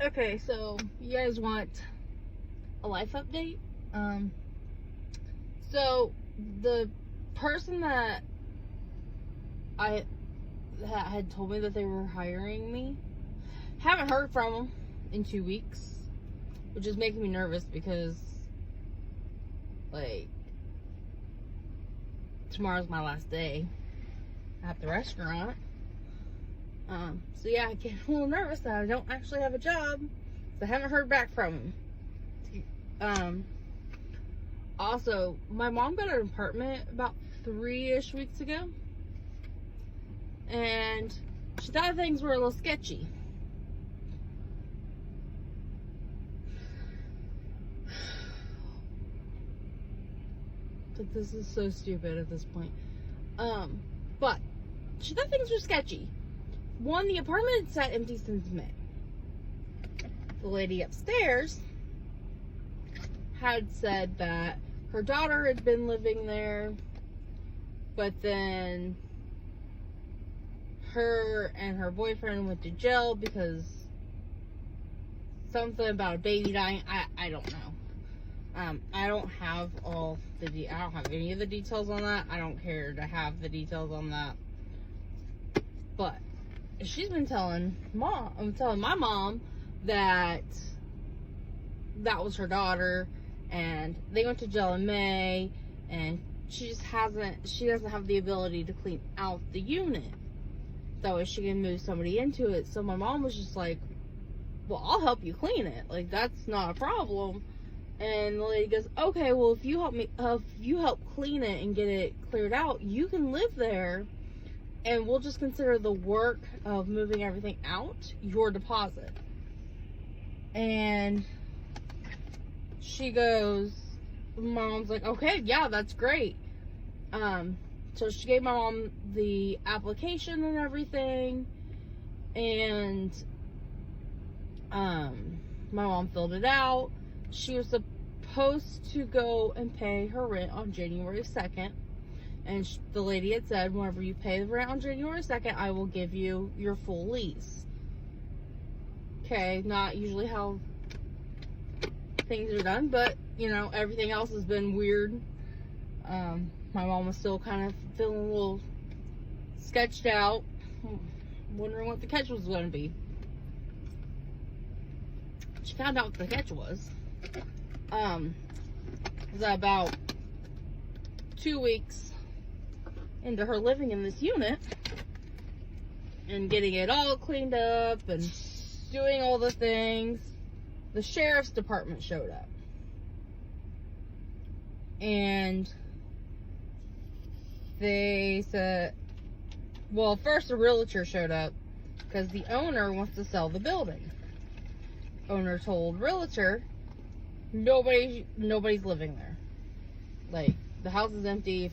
Okay, so you guys want a life update? So the person that I that had told me that they were hiring me, haven't heard from them in 2 weeks, which is making me nervous because, like, tomorrow's my last day at the restaurant. So yeah, I get a little nervous that I don't actually have a job, so I haven't heard back from them. Also, my mom got an apartment about 3-ish weeks ago, and she thought things were a little sketchy. But this is so stupid at this point. But she thought things were sketchy. One, the apartment had sat empty since May. The lady upstairs had said that her daughter had been living there, but then her and her boyfriend went to jail because something about a baby dying. I don't know. I don't have I don't have any of the details on that. I don't care to have the details on that. But she's been telling my mom that that was her daughter, and they went to jail in May, and she doesn't have the ability to clean out the unit. That way she can move somebody into it. So my mom was just like, well, I'll help you clean it. Like, that's not a problem. And the lady goes, okay, well, if you help clean it and get it cleared out, you can live there, and we'll just consider the work of moving everything out your deposit. And she goes, my mom's like, okay, yeah, that's great. So she gave my mom the application and everything, and my mom filled it out. She was supposed to go and pay her rent on January 2nd. And the lady had said, whenever you pay the rent on January 2nd, I will give you your full lease. Okay, not usually how things are done, but, you know, everything else has been weird. My mom was still kind of feeling a little sketched out, wondering what the catch was going to be. She found out what the catch was. That about 2 weeks into her living in this unit and getting it all cleaned up and doing all the things, the sheriff's department showed up. And they said, well, first a realtor showed up because the owner wants to sell the building. Owner told realtor, nobody's living there. Like, the house is empty.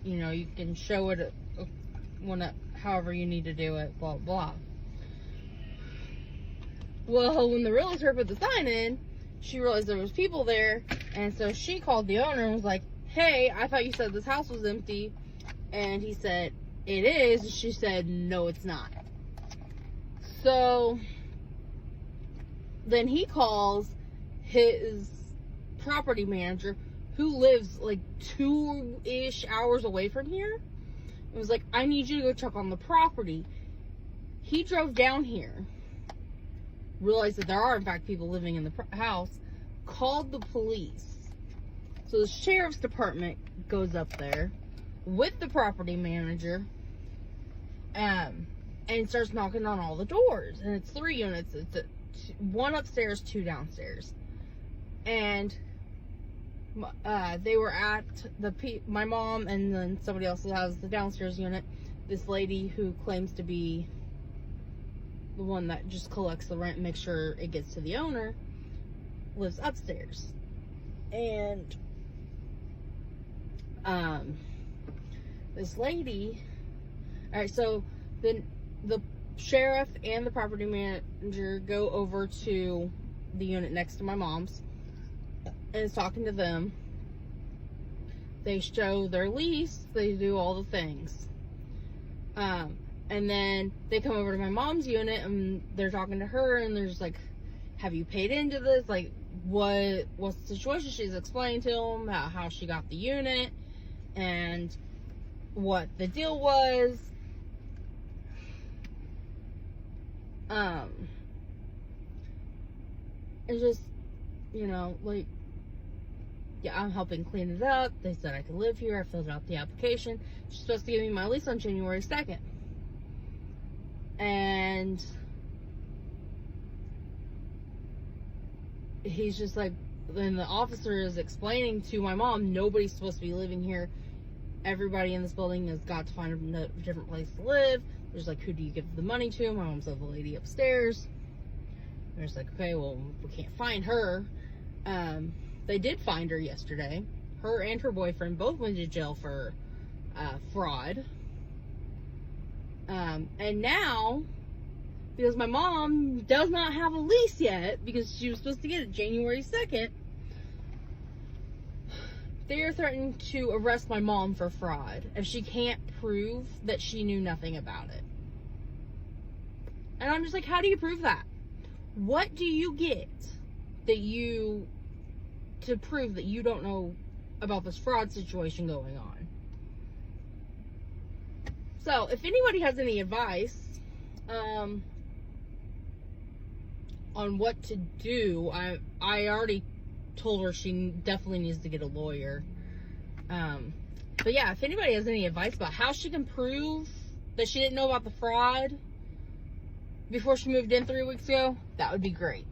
You know, you can show it however you need to do it, blah, blah. Well, when the realtor put the sign in, she realized there was people there, and so she called the owner and was like, hey, I thought you said this house was empty. And he said, it is. And she said, no, it's not. So then he calls his property manager, who lives like 2-ish hours away from here. It was like, I need you to go check on the property. He drove down here, realized that there are in fact people living in the house, called the police. So the sheriff's department goes up there with the property manager, and starts knocking on all the doors. And it's 3 units. It's one upstairs, 2 downstairs. And they were at my mom, and then somebody else who has the downstairs unit. This lady who claims to be the one that just collects the rent and makes sure it gets to the owner, lives upstairs. And this lady, all right, so then the sheriff and the property manager go over to the unit next to my mom's and is talking to them. They show their lease, they do all the things. And then they come over to my mom's unit and they're talking to her, and there's like, have you paid into this? Like, what's the situation? She's explaining to him how she got the unit and what the deal was. It's just, you know, like, yeah, I'm helping clean it up. They said I could live here. I filled out the application. She's supposed to give me my lease on January 2nd. And he's just like, then the officer is explaining to my mom, nobody's supposed to be living here. Everybody in this building has got to find a different place to live. There's like, who do you give the money to? My mom said the lady upstairs. There's like, okay, well, we can't find her. They did find her yesterday. Her and her boyfriend both went to jail for fraud. And now, because my mom does not have a lease yet, because she was supposed to get it January 2nd, they are threatening to arrest my mom for fraud if she can't prove that she knew nothing about it. And I'm just like, how do you prove that? What do you get to prove that you don't know about this fraud situation going on? So, if anybody has any advice on what to do, I already told her she definitely needs to get a lawyer. But yeah, if anybody has any advice about how she can prove that she didn't know about the fraud before she moved in 3 weeks ago, that would be great.